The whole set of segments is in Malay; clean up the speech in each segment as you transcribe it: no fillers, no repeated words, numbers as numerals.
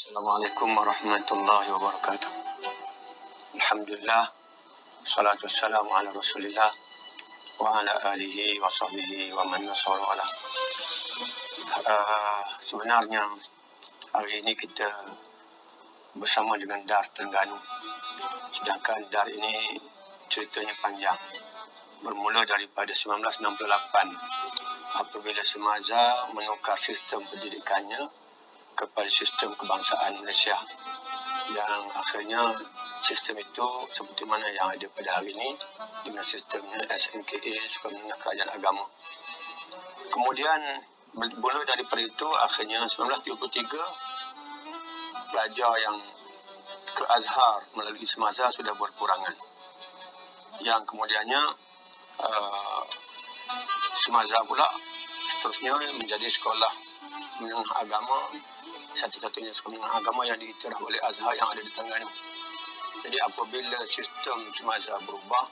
Assalamualaikum warahmatullahi wabarakatuh. Alhamdulillah, salatu wassalamu ala rasulillah wa ala alihi wa sahbihi wa man nasara ala. Sebenarnya hari ini kita bersama dengan Dar Terengganu. Sedangkan Dar ini ceritanya panjang. Bermula daripada 1968 apabila Semasa menukar sistem pendidikannya kepada sistem kebangsaan Malaysia, yang akhirnya sistem itu seperti mana yang ada pada hari ini dengan sistemnya SMKA, Sukan Menengah Kerajaan Agama. Kemudian bermula daripada itu akhirnya 1973 pelajar yang ke Azhar melalui Semasa sudah berkurangan, yang kemudiannya Semasa pula seterusnya menjadi sekolah menengah agama, satu-satunya sekolah menengah agama yang diiktiraf oleh Azhar yang ada di Terengganu. Jadi apabila sistem Semasa berubah,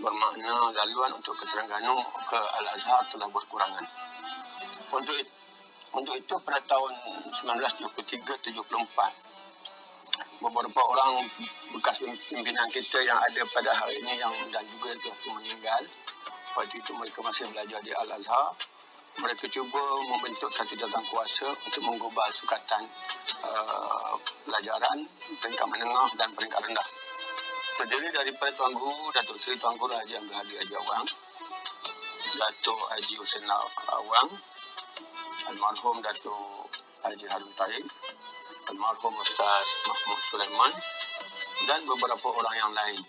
bermakna laluan untuk ke Terengganu, ke Al-Azhar telah berkurangan. Untuk itu pada tahun 1973-74 beberapa orang bekas pimpinan kita yang ada pada hari ini dan juga yang telah meninggal, waktu itu mereka masih belajar di Al-Azhar. Mereka cuba membentuk satu jawatankuasa untuk menggubal sukatan pelajaran peringkat menengah dan peringkat rendah. Terdiri daripada Tuan Guru Datuk Seri Tuan Guru Haji Abdul Hadi Haji Awang, Datuk Haji Hussein Awang, Almarhum Datuk Haji Harun Taib, Almarhum Ustaz Mahmud Sulaiman dan beberapa orang yang lain.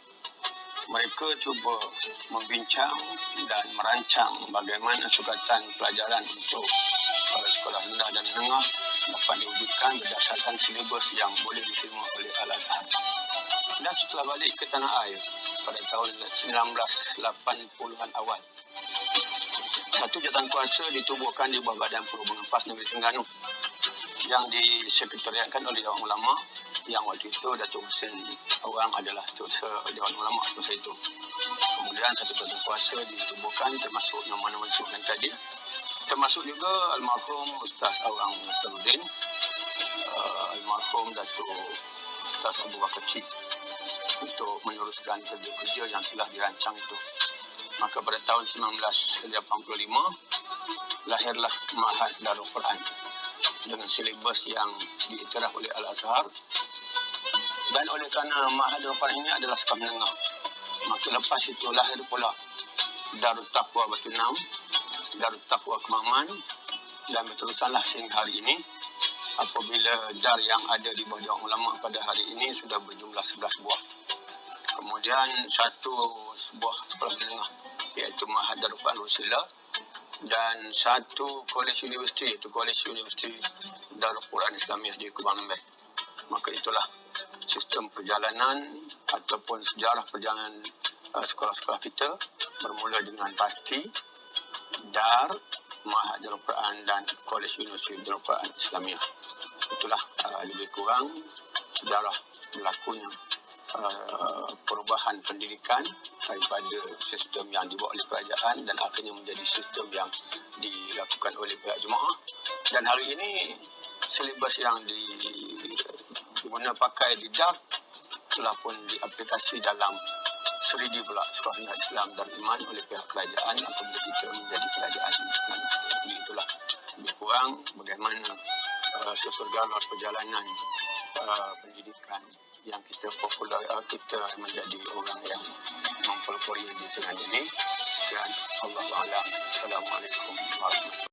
Mereka cuba membincang dan merancang bagaimana sukatan pelajaran untuk sekolah rendah dan menengah dapat diwujudkan berdasarkan silibus yang boleh diterima oleh Al-Azhar. Dan setelah balik ke tanah air pada tahun 1980-an awal, satu jawatankuasa ditubuhkan di bawah Badan Perhubungan PAS Negeri Terengganu yang disekretariatkan oleh Dewan Ulama, yang waktu itu Datuk Hussein Awang adalah Setiausaha Dewan Ulama masa itu. Kemudian satu jawatankuasa ditubuhkan termasuk yang mana disebutkan tadi, termasuk juga Almarhum Ustaz Awang Nasruddin, Almarhum Datuk Ustaz Abu Bakar Cik, untuk meneruskan kerja-kerja yang telah dirancang itu. Maka pada tahun 1985 lahirlah Ma'had Darul Quran dengan silibus yang diiktiraf oleh Al-Azhar. Dan oleh kerana Ma'had Darul Quran ini adalah sekolah menengah, maka lepas itu lahir pula Darul Taqwa Batu Enam, Darul Taqwa Kemaman, dan berterusanlah sehingga hari ini apabila dar yang ada di bawah Dewan Ulama pada hari ini sudah berjumlah 11 buah. Kemudian satu sebuah sekolah menengah iaitu Ma'had Darul Quran Rusila, dan satu kolej universiti iaitu Kolej Universiti Darul Quran Islamiah di Kubang Lembeh. Maka itulah sistem perjalanan ataupun sejarah perjalanan sekolah-sekolah kita, bermula dengan pasti Dar, Ma'had Darul Quran dan Kolej Universiti Darul Quran Islamiah. Itulah lebih kurang sejarah berlakunya perubahan pendidikan daripada sistem yang dibuat oleh kerajaan dan akhirnya menjadi sistem yang dilakukan oleh pihak jemaah. Dan hari ini silibus yang diguna pakai di Dar telah pun diaplikasi dalam Seridi pula, Sekolah Rendah Islam dan Iman, oleh pihak kerajaan apabila kita menjadi kerajaan. Jadi itulah lebih kurang bagaimana susur galur perjalanan pendidikan yang kita popular, kita menjadi orang yang mempelopori di tengah ini. Dan Allahu a'lam. Assalamualaikum warahmatullahi wabarakatuh.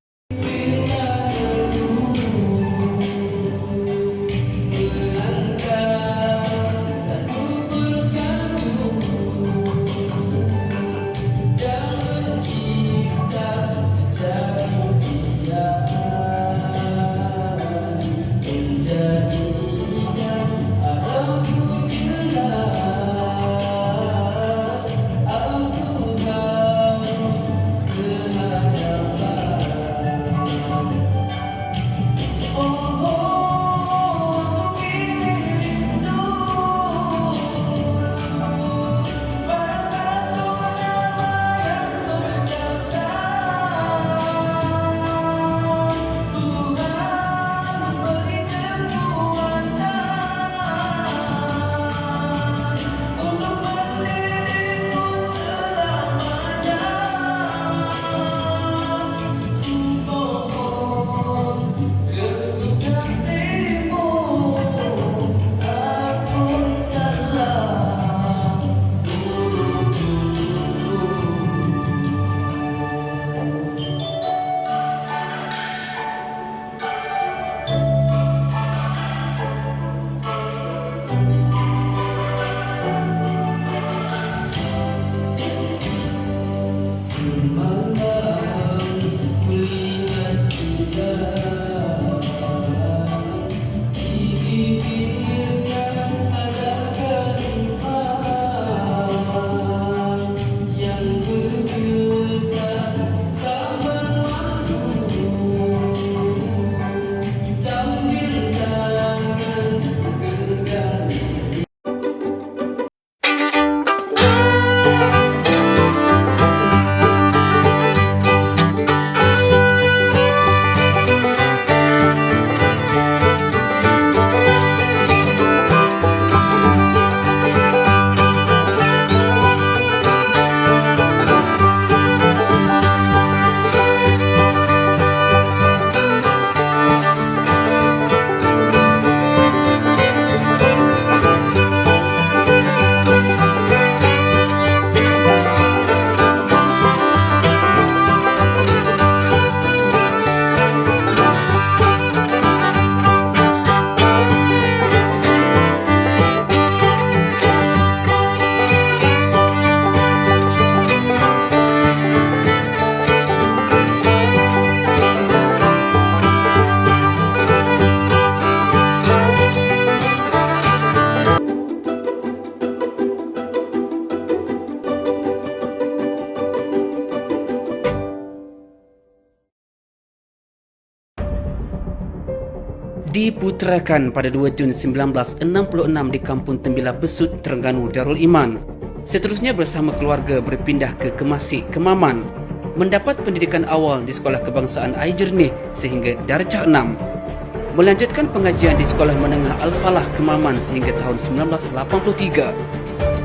Diputerakan pada 2 Jun 1966 di Kampung Tembila Besut, Terengganu, Darul Iman. Seterusnya bersama keluarga berpindah ke Kemasik, Kemaman. Mendapat pendidikan awal di Sekolah Kebangsaan Air Jernih sehingga darjah 6. Melanjutkan pengajian di Sekolah Menengah Al-Falah, Kemaman sehingga tahun 1983.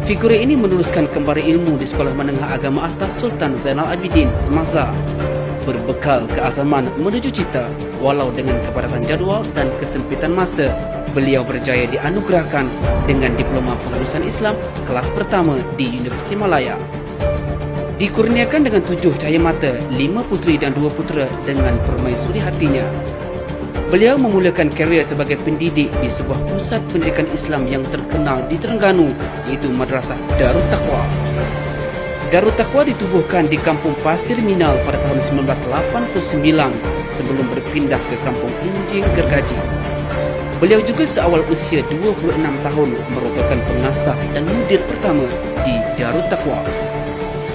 Figura ini meneruskan kembali ilmu di Sekolah Menengah Agama Atas Sultan Zainal Abidin, Semasa. Berbekal keazaman menuju cita, walau dengan kepadatan jadual dan kesempitan masa, beliau berjaya dianugerahkan dengan Diploma Pengurusan Islam kelas pertama di Universiti Malaya. Dikurniakan dengan 7 cahaya mata, 5 puteri dan 2 putera dengan permaisuri hatinya. Beliau memulakan karier sebagai pendidik di sebuah pusat pendidikan Islam yang terkenal di Terengganu, iaitu Madrasah Darut Taqwa. Darut Taqwa ditubuhkan di Kampung Pasir Minal pada tahun 1989 sebelum berpindah ke Kampung Injing, Gergaji. Beliau juga seawal usia 26 tahun merupakan pengasas dan mudir pertama di Darut Taqwa.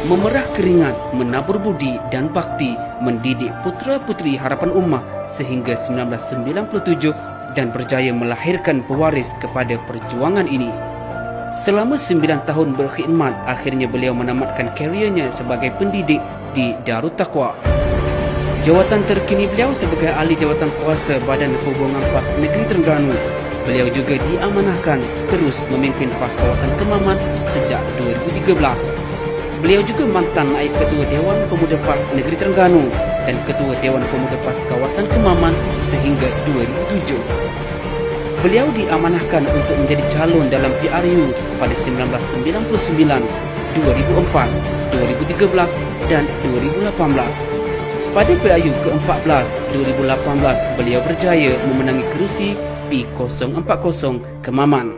Memerah keringat, menabur budi dan bakti mendidik putera-puteri harapan ummah sehingga 1997 dan berjaya melahirkan pewaris kepada perjuangan ini. Selama 9 tahun berkhidmat, akhirnya beliau menamatkan kariernya sebagai pendidik di Darut Taqwa. Jawatan terkini beliau sebagai ahli jawatan kuasa Badan Perhubungan PAS Negeri Terengganu. Beliau juga diamanahkan terus memimpin PAS kawasan Kemaman sejak 2013. Beliau juga mantan naib ketua Dewan Pemuda PAS Negeri Terengganu dan ketua Dewan Pemuda PAS kawasan Kemaman sehingga 2007. Beliau diamanahkan untuk menjadi calon dalam PRU pada 1999, 2004, 2013 dan 2018. Pada PRU ke-14, 2018, beliau berjaya memenangi kerusi P040 Kemaman.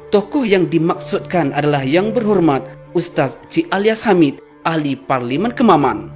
Tokoh yang dimaksudkan adalah Yang Berhormat Ustaz Cik Alias Hamid, Ahli Parlimen Kemaman.